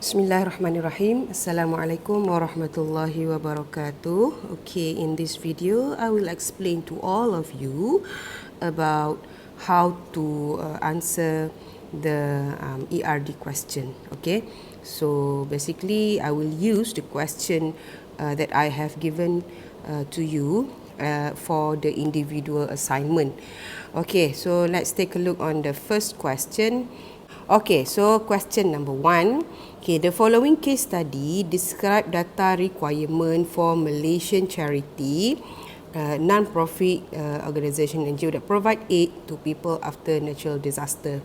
Bismillahirrahmanirrahim. Assalamualaikum warahmatullahi wabarakatuh. Okay, in this video, I will explain to all of you about how to answer the ERD question. Okay, so basically, I will use the question that I have given to you for the individual assignment. Okay, so let's take a look on the first question. Okay, so question number 1. Okay, the following case study describe data requirement for Malaysian charity non-profit organisation NGO that provide aid to people after natural disaster.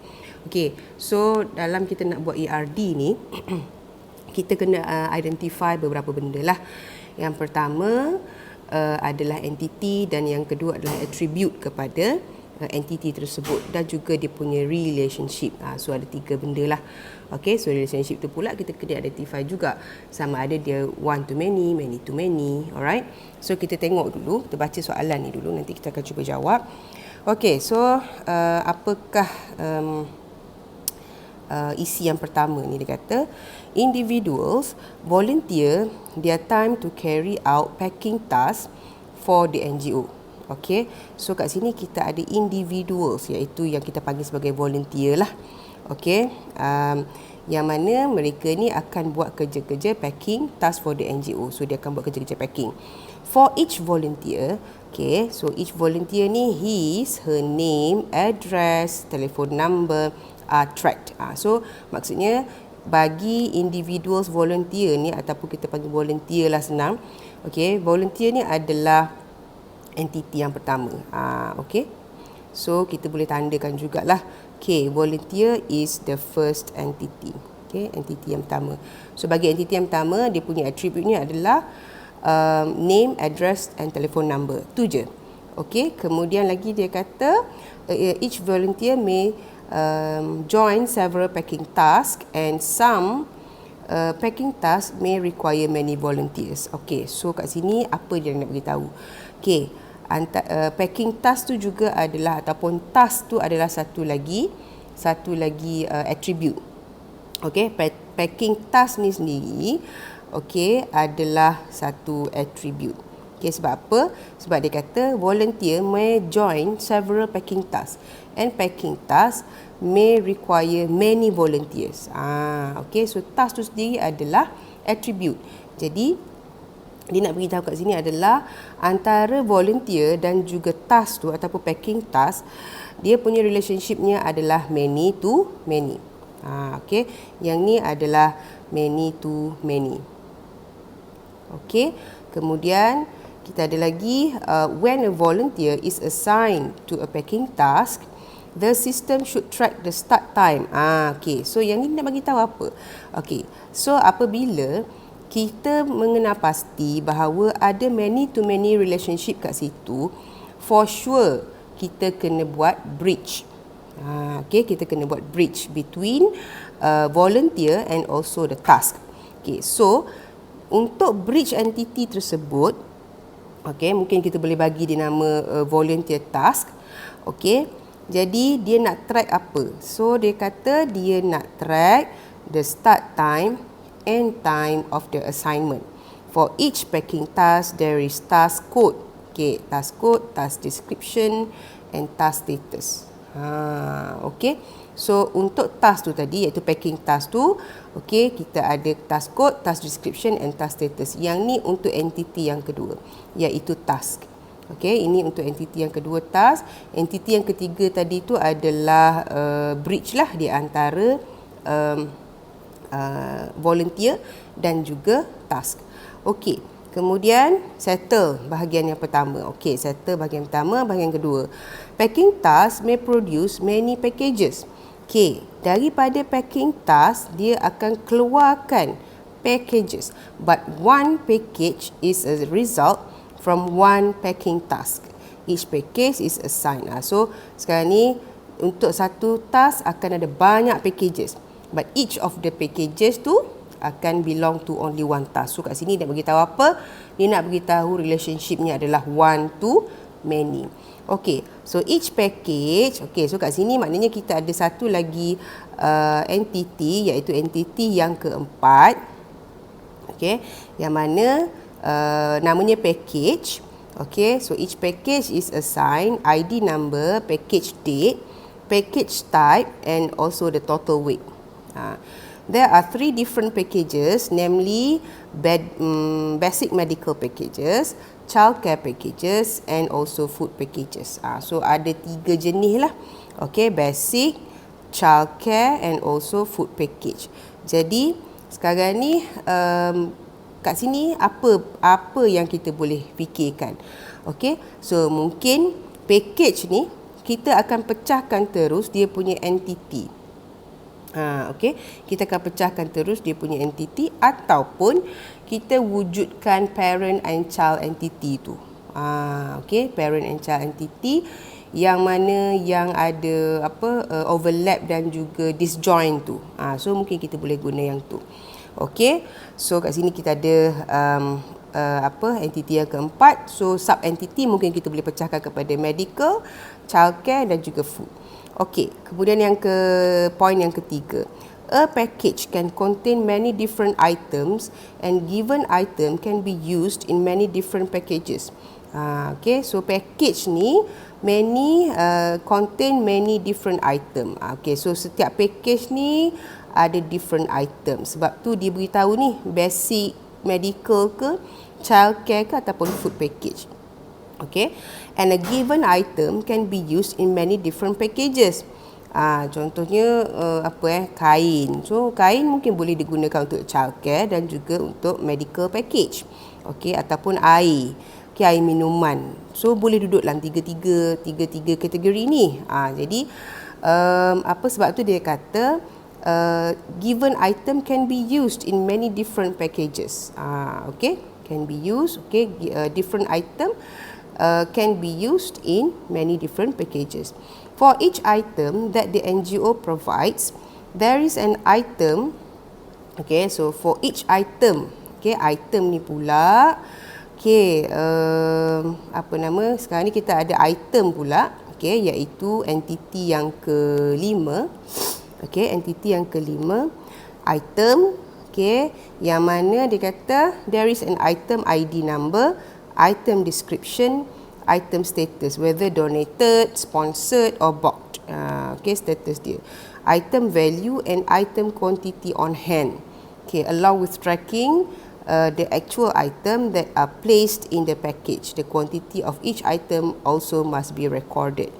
Okay, so dalam kita nak buat ERD ni, kita kena identify beberapa benda lah. Yang pertama adalah entity dan yang kedua adalah attribute kepada entity tersebut dan juga dia punya relationship. So ada 3 benda lah. Okay, so relationship tu pula kita kena identify juga sama ada dia one to many, many to many. Alright, so kita tengok dulu, kita baca soalan ni dulu, nanti kita akan cuba jawab. Okay, so apakah isi yang pertama ni? Dia kata individuals volunteer their time to carry out packing tasks for the NGO. Okay, so kat sini kita ada individuals, iaitu yang kita panggil sebagai volunteer lah. Okay, yang mana mereka ni akan buat kerja-kerja packing task for the NGO. So dia akan buat kerja-kerja packing. For each volunteer, okay, so each volunteer ni her name, address, telephone number are tracked. So maksudnya bagi individuals volunteer ni, ataupun kita panggil volunteer lah senang. Okay, volunteer ni adalah entiti yang pertama. Okay, so kita boleh tandakan jugalah. Okay, volunteer is the first entity. Okay, entiti yang pertama. So bagi entiti yang pertama, dia punya attribute ni adalah name, address and telephone number. Tu je. Okay, kemudian lagi dia kata each volunteer may join several packing tasks and some packing tasks may require many volunteers. Okay, so kat sini apa dia nak beritahu? Okay, packing task tu juga adalah, ataupun task tu adalah satu lagi attribute. Okay, packing task ni sendiri, okay, adalah satu attribute. Okay, sebab apa? Sebab dia kata volunteer may join several packing tasks and packing tasks may require many volunteers. Okay, so task tu sendiri adalah attribute. Jadi dia nak beritahu kat sini adalah antara volunteer dan juga task tu ataupun packing task, dia punya relationshipnya adalah many to many. Okay, yang ni adalah many to many. Okay, kemudian kita ada lagi when a volunteer is assigned to a packing task, the system should track the start time. Okay, so yang ni nak bagi tahu apa? Okay, so apabila kita mengenal pasti bahawa ada many to many relationship kat situ, for sure kita kena buat bridge. Okay, kita kena buat bridge between volunteer and also the task. Okay, so untuk bridge entity tersebut, okay, mungkin kita boleh bagi dia nama volunteer task. Okay, jadi dia nak track apa? So dia kata dia nak track the start time and time of the assignment. For each packing task, there is task code. Okay, task code, task description and task status. Okay, so untuk task tu tadi, iaitu packing task tu, okay, kita ada task code, task description and task status. Yang ni untuk entiti yang kedua, iaitu task. Okay, ini untuk entiti yang kedua, task. Entiti yang ketiga tadi tu adalah bridge lah di antara volunteer dan juga task. Okey, kemudian settle bahagian yang pertama. Okey, settle bahagian pertama, bahagian kedua. Packing task may produce many packages. Okey, daripada packing task dia akan keluarkan packages, but one package is a result from one packing task. Each package is assigned. So sekarang ni untuk satu task akan ada banyak packages, but each of the packages tu akan belong to only one task. So kat sini dia beritahu apa? Dia nak beritahu relationshipnya adalah one to many. Okay, so each package, okay, so kat sini maknanya kita ada satu lagi entity, iaitu entity yang keempat. Okay, yang mana namanya package. Okay, so each package is assigned ID number, package date, package type and also the total weight. There are 3 different packages, namely basic medical packages, childcare packages and also food packages. So ada 3 jenis lah. Okay, basic, childcare and also food package. Jadi sekarang ni kat sini apa yang kita boleh fikirkan. Okay, so mungkin package ni kita akan pecahkan terus dia punya entity. Okay, kita akan pecahkan terus dia punya entity ataupun kita wujudkan parent and child entity tu. Okay, parent and child entity yang mana yang ada overlap dan juga disjoint tu. So mungkin kita boleh guna yang tu. Okay, so kat sini kita ada entity yang keempat. So sub entity mungkin kita boleh pecahkan kepada medical, childcare dan juga food. Okey, kemudian point yang ketiga. A package can contain many different items and given item can be used in many different packages. Okay, so package ni contain many different item. Okay, so setiap package ni ada different item. Sebab tu dia beritahu ni basic medical ke, childcare ke ataupun food package. Okay, and a given item can be used in many different packages. Contohnya kain. So kain mungkin boleh digunakan untuk childcare dan juga untuk medical package. Okay, ataupun air. Okay, air minuman. So boleh duduk dalam tiga kategori ni. Jadi sebab tu dia kata given item can be used in many different packages. Okay, can be used. Okay, different item can be used in many different packages. For each item that the NGO provides, there is an item. Okay, so for each item, okay, item ni pula, okay, sekarang ni kita ada item pula, okay, iaitu entity yang kelima. Okay, entity yang kelima, item, okay, yang mana dia kata there is an item ID number, item description, item status, whether donated, sponsored or bought. Okay, status dia. Item value and item quantity on hand. Okay, along with tracking the actual item that are placed in the package. The quantity of each item also must be recorded.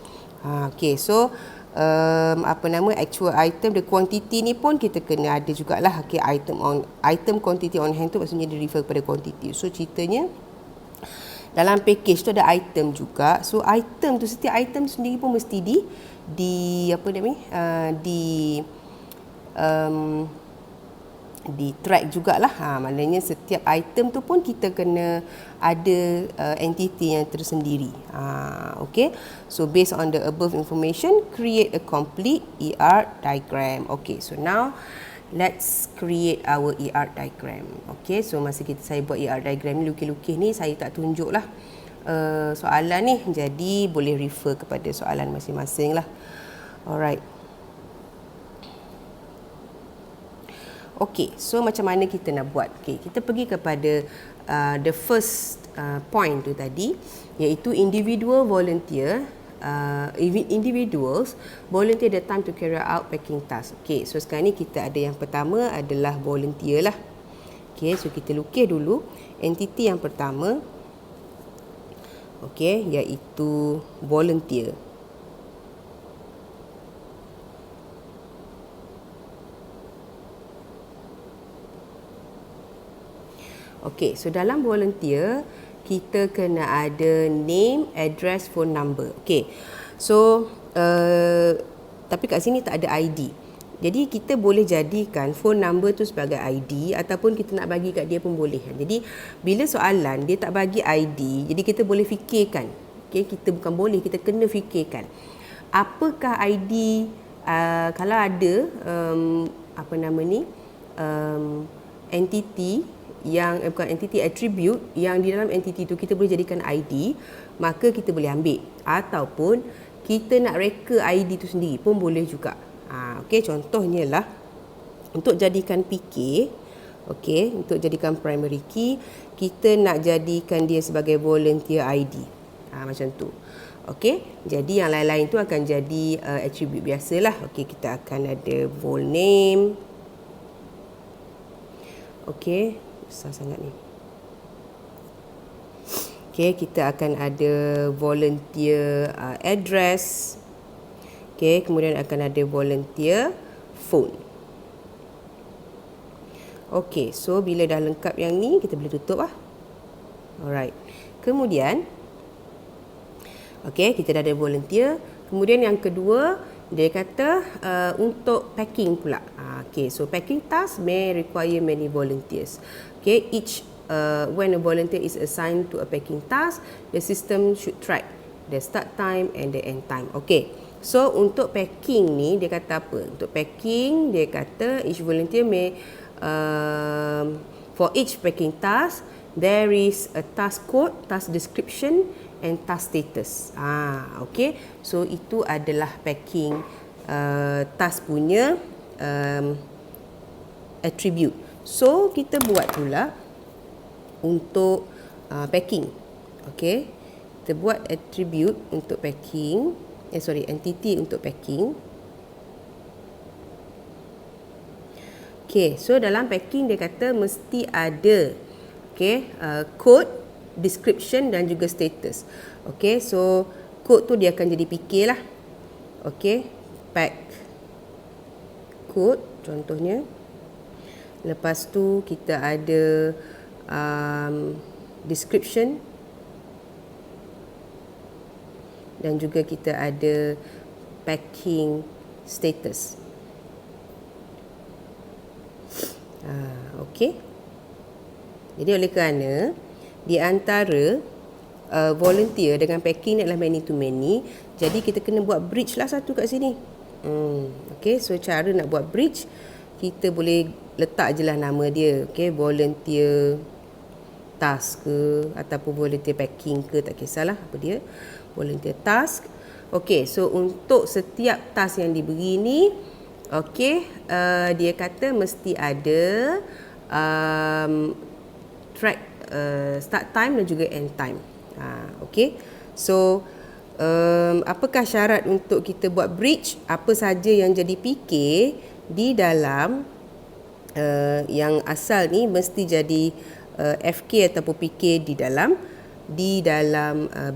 Okay, so actual item, the quantity ni pun kita kena ada jugalah. Okay, item quantity on hand tu maksudnya dia refer kepada quantity. So ceritanya dalam package tu ada item juga. So item tu, setiap item sendiri pun mesti di track jugalah. Maknanya setiap item tu pun kita kena ada entity yang tersendiri. Okay, so based on the above information, create a complete ER diagram. Okay, so now let's create our ER diagram. Okay, so masa saya buat ER diagram ni, lukis-lukis ni saya tak tunjuk lah soalan ni, jadi boleh refer kepada soalan masing-masing lah. Alright. Okay, so macam mana kita nak buat? Okay, kita pergi kepada the first point tu tadi, iaitu individuals volunteer the time to carry out packing task. Okay, so sekarang ni kita ada yang pertama adalah volunteer lah. Okay, so kita lukis dulu entiti yang pertama. Okay, iaitu volunteer. Okay, so dalam volunteer kita kena ada name, address, phone number. Okay, so tapi kat sini tak ada ID. Jadi kita boleh jadikan phone number tu sebagai ID ataupun kita nak bagi kat dia pun boleh. Jadi bila soalan dia tak bagi ID, jadi kita boleh fikirkan. Okay, kita bukan boleh, kita kena fikirkan. Apakah ID kalau ada entity yang bukan entity, attribute yang di dalam entity tu kita boleh jadikan ID, maka kita boleh ambil. Ataupun kita nak reka ID tu sendiri pun boleh juga. Okey, contohnya lah untuk jadikan PK, okey, untuk jadikan primary key, kita nak jadikan dia sebagai volunteer ID. Macam tu. Okey, jadi yang lain-lain tu akan jadi attribute biasalah. Okey, kita akan ada vol name. Okey, besar sangat ni. Okey, kita akan ada volunteer address. Okey, kemudian akan ada volunteer phone. Okey, so bila dah lengkap yang ni, kita boleh tutup lah. Alright. Kemudian, okey, kita dah ada volunteer. Kemudian yang kedua, dia kata untuk packing pula. Okey, so packing task may require many volunteers. Okey, when a volunteer is assigned to a packing task, the system should track the start time and the end time. Okey, so untuk packing ni dia kata apa? Untuk packing dia kata each volunteer may for each packing task there is a task code, task description and task status. Okey, so itu adalah packing task punya attribute. So kita buat pula untuk packing. Okey, kita buat attribute untuk packing, entity untuk packing. Okey, so dalam packing dia kata mesti ada code, description dan juga status. Okey, so code tu dia akan jadi PK lah. Okey, pack code contohnya. Lepas tu kita ada description dan juga kita ada packing status. Okey. Jadi oleh kerana di antara volunteer dengan packing ni adalah many to many, jadi kita kena buat bridge lah satu kat sini. Okey, so cara nak buat bridge, kita boleh letak je lah nama dia. Okey, volunteer task ke ataupun volunteer packing ke, tak kisahlah apa dia. Volunteer task. Okey, so untuk setiap task yang diberi ni, okey, dia kata mesti ada track start time dan juga end time. Okey, so apakah syarat untuk kita buat bridge? Apa saja yang jadi PK di dalam yang asal ni mesti jadi FK ataupun PK di dalam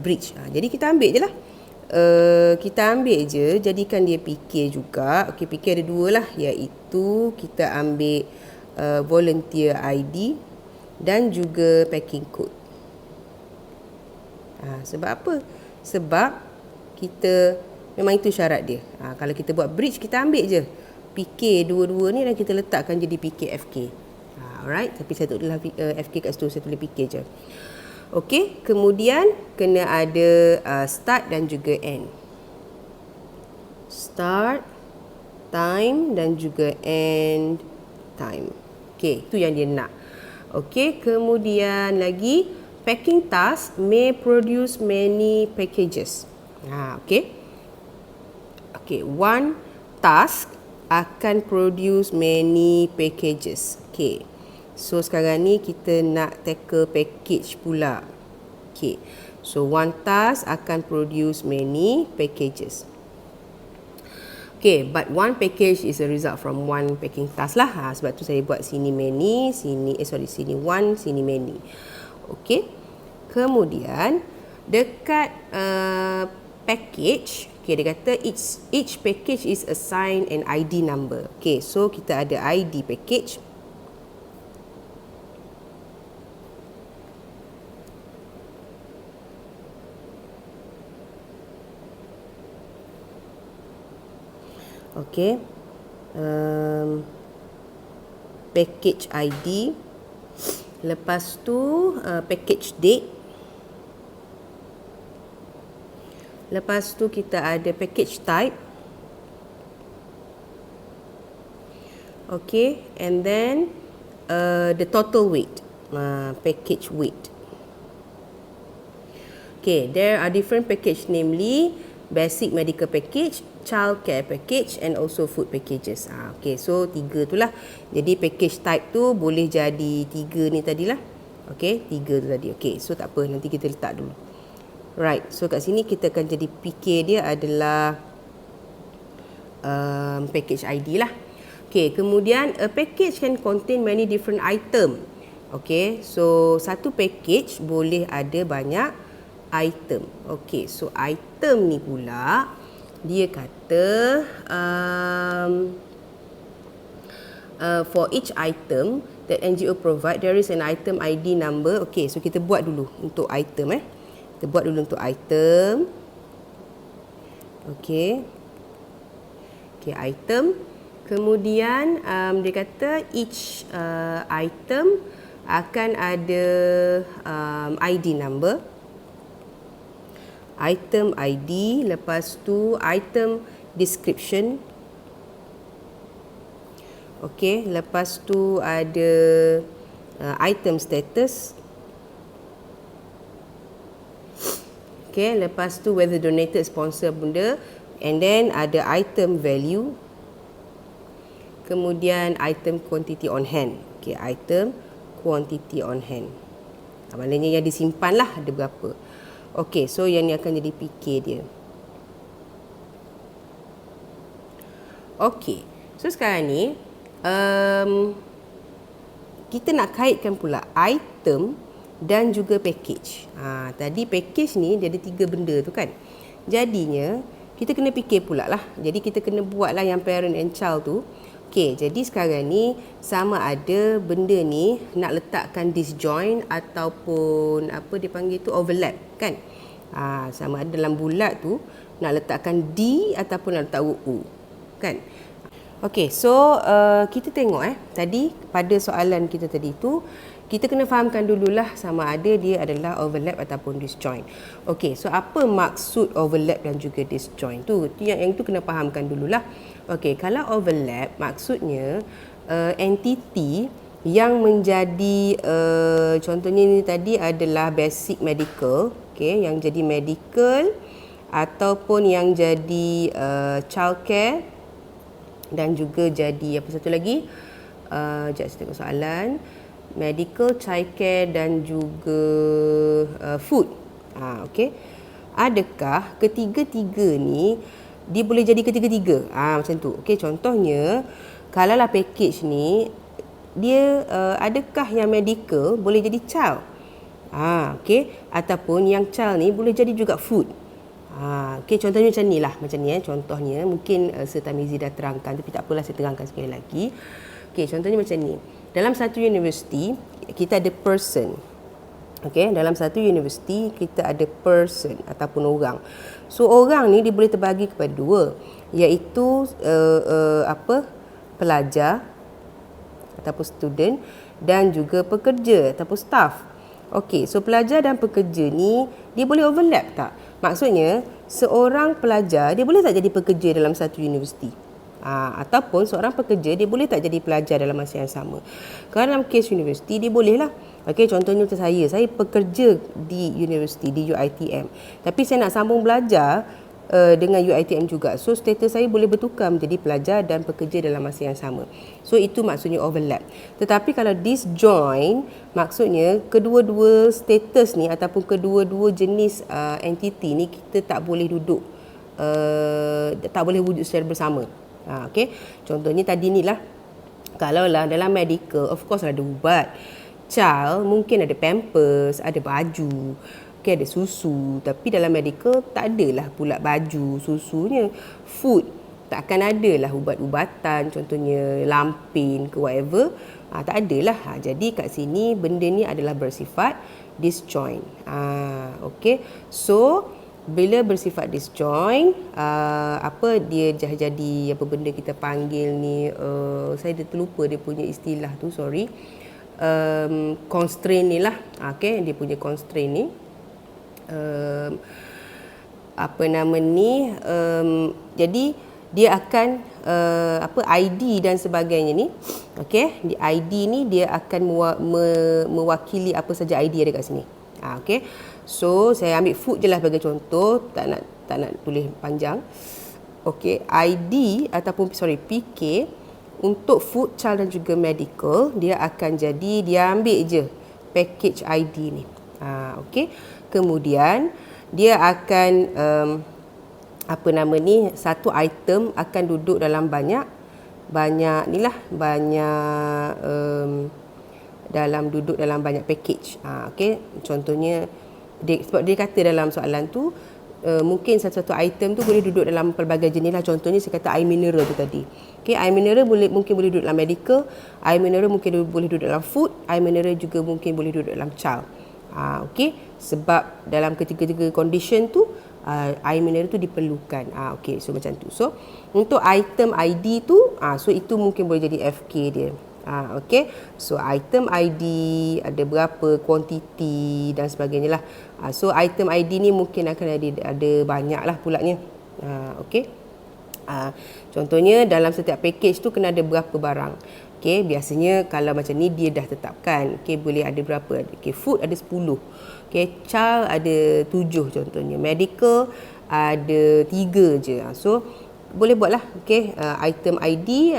bridge. Jadi kita ambil je lah. Kita ambil je, jadikan dia PK juga. Okey, PK ada dua lah, iaitu kita ambil volunteer ID dan juga packing code. Sebab apa? Sebab kita memang itu syarat dia. Kalau kita buat bridge, kita ambil je PK dua-dua ni dan kita letakkan jadi PK FK. Alright, tapi saya tulislah FK kat situ, saya tulis PK je. Okey, kemudian kena ada start dan juga end. Start time dan juga end time. Okey, itu yang dia nak. Okey, kemudian lagi packing task may produce many packages. Okey. Okey, one task akan produce many packages. Okey. So sekarang ni kita nak tackle package pula. Okay. So one task akan produce many packages. Okay, but one package is a result from one packing task lah. Sebab tu saya buat sini many, sini one, sini many. Okay. Kemudian dekat package, okay, dia kata each package is assigned an ID number. Okay, so kita ada ID package. Okey, package ID, lepas tu package date, lepas tu kita ada package type, okey, and then the total weight. package weight. Okay, there are different package, namely basic medical package, child care package and also food packages. Okay, so 3 tu lah. Jadi package type tu boleh jadi 3 ni tadilah. Okay, 3 tu tadi. Okay, so tak apa, nanti kita letak dulu. Right, so kat sini kita akan jadi fikir dia adalah package ID lah. Okay, kemudian a package can contain many different item. Okay, so satu package boleh ada banyak item. Okay, so item ni pula dia kata for each item that NGO provide there is an item ID number. Okay, so kita buat dulu untuk item Kita buat dulu untuk item. Okay. Okay, item. Kemudian dia kata each item akan ada ID number. Item ID, lepas tu item description. Okey, lepas tu ada item status. Okey, lepas tu whether donated, sponsor benda, and then ada item value. Kemudian item quantity on hand. Okey, item quantity on hand. Maknanya yang disimpan lah ada berapa. Okey, so yang ni akan jadi fikir dia. Okey, so sekarang ni kita nak kaitkan pula item dan juga package. Tadi package ni dia ada 3 benda tu kan. Jadinya kita kena fikir pula lah. Jadi kita kena buat lah yang parent and child tu. Okey, jadi sekarang ni sama ada benda ni nak letakkan disjoint ataupun apa dia panggil tu overlap kan. Sama ada dalam bulat tu nak letakkan D ataupun nak letak U kan. Okey, so kita tengok tadi pada soalan kita tadi tu kita kena fahamkan dululah sama ada dia adalah overlap ataupun disjoint. Okey, so apa maksud overlap dan juga disjoint tu? Yang tu kena fahamkan dululah. Okey, kalau overlap maksudnya entiti yang menjadi contohnya ni tadi adalah basic medical, okey, yang jadi medical ataupun yang jadi child care dan juga jadi apa satu lagi? Sekejap saya tengok soalan. Medical, child care dan juga food. Okey. Adakah ketiga-tiga ni dia boleh jadi ketiga-tiga? Macam tu. Okey, contohnya kalaulah package ni dia adakah yang medical boleh jadi child? Okey, ataupun yang child ni boleh jadi juga food. Okey, contohnya macam ni lah. Macam ni contohnya mungkin Sir Tamizi dah terangkan tapi tak apalah saya terangkan sekali lagi. Okey, contohnya macam ni. Dalam satu universiti kita ada person. Okey, dalam satu universiti kita ada person ataupun orang. So orang ni dia boleh terbagi kepada 2, iaitu pelajar ataupun student dan juga pekerja ataupun staff. Okey, so pelajar dan pekerja ni dia boleh overlap tak? Maksudnya seorang pelajar dia boleh tak jadi pekerja dalam satu universiti? Ataupun seorang pekerja dia boleh tak jadi pelajar dalam masa yang sama? Kalau dalam kes universiti dia boleh lah. Okey, contohnya macam saya pekerja di universiti di UiTM. Tapi saya nak sambung belajar dengan UiTM juga. So status saya boleh bertukar menjadi pelajar dan pekerja dalam masa yang sama. So itu maksudnya overlap. Tetapi kalau disjoint maksudnya kedua-dua status ni ataupun kedua-dua jenis entiti ni kita tak boleh duduk tak boleh wujud secara bersama. Okey. Contohnya tadi ni lah. Kalaulah dalam medical of course ada ubat. Child mungkin ada pampers, ada baju, okay, ada susu. Tapi dalam medical tak adalah pula baju, susunya. Food takkan adalah ubat-ubatan, contohnya lampin ke whatever. Tak adalah. Jadi kat sini benda ni adalah bersifat disjoint. Okay. So bila bersifat disjoint, apa dia jadi apa benda kita panggil ni, saya dah terlupa dia punya istilah tu, sorry. Constraint ni lah. Okay, dia punya constraint ni. Apa nama ni? Jadi dia akan ID dan sebagainya ni. Okey, di ID ni dia akan mewakili apa saja ID ada kat sini. Okey. So saya ambil food je lah sebagai contoh, tak nak tulis panjang. Okey, ID ataupun PK untuk food, child dan juga medical, dia akan jadi dia ambil je package ID ni. Okey. Kemudian dia akan satu item akan duduk dalam banyak duduk dalam banyak package. Okey, contohnya sebab dia kata dalam soalan tu mungkin satu-satu item tu boleh duduk dalam pelbagai jenis lah. Contohnya saya kata air mineral tu tadi. Okey, air mineral mungkin boleh duduk dalam medical, air mineral mungkin boleh duduk dalam food, air mineral juga mungkin boleh duduk dalam child. Okey, sebab dalam ketiga-tiga condition tu air mineral tu diperlukan. Okey, so macam tu. So untuk item ID tu so itu mungkin boleh jadi FK dia. Okey, so item ID ada berapa, kuantiti dan sebagainya lah. So item ID ni mungkin akan ada banyak lah pulaknya. Okey, contohnya dalam setiap package tu kena ada berapa barang. Okey, biasanya kalau macam ni dia dah tetapkan. Okey, boleh ada berapa? Okey, food ada 10. Okey, child ada 7 contohnya. Medical ada 3 je. So boleh buatlah. Okey, item ID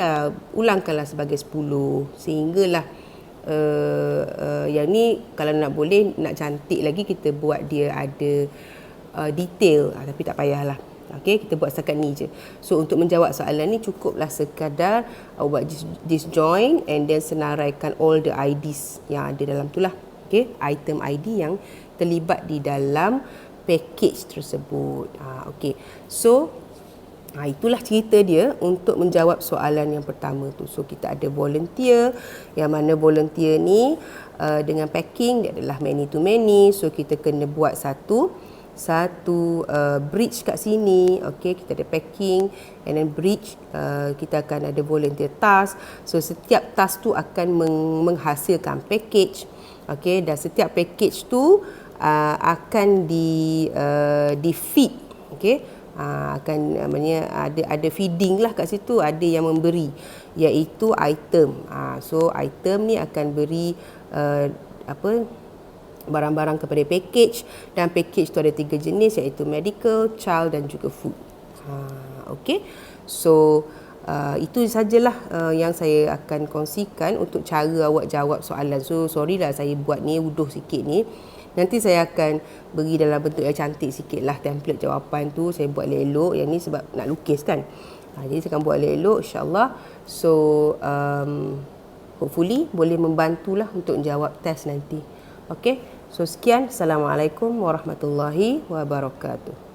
ulangkanlah sebagai 10 sehinggalah yang ni kalau nak boleh nak cantik lagi kita buat dia ada detail, tapi tak payahlah. Okey, kita buat setakat ni je. So untuk menjawab soalan ni cukuplah sekadar buat disjoin and then senaraikan all the IDs yang ada dalam tu lah. Okey, item ID yang terlibat di dalam package tersebut. Okey, so itulah cerita dia untuk menjawab soalan yang pertama tu. So kita ada volunteer, yang mana volunteer ni dengan packing dia adalah many to many. So kita kena buat satu bridge kat sini. Okey, kita ada packing and then bridge, kita akan ada volunteer task. So setiap task tu akan menghasilkan package. Okey, dan setiap package tu akan di feed. Okey, akan ada feeding lah kat situ, ada yang memberi iaitu item. So item ni akan beri barang-barang kepada package, dan package tu ada 3 jenis iaitu medical, child dan juga food. Okey, so itu sajalah yang saya akan kongsikan untuk cara awak jawab soalan. So sorry lah saya buat ni uduh sikit ni. Nanti saya akan beri dalam bentuk yang cantik sikit lah template jawapan tu. Saya buat elok-elok. Yang ni sebab nak lukis kan. Jadi saya akan buat elok-elok insyaAllah. So hopefully boleh membantulah untuk menjawab test nanti. Okay. So sekian. Assalamualaikum warahmatullahi wabarakatuh.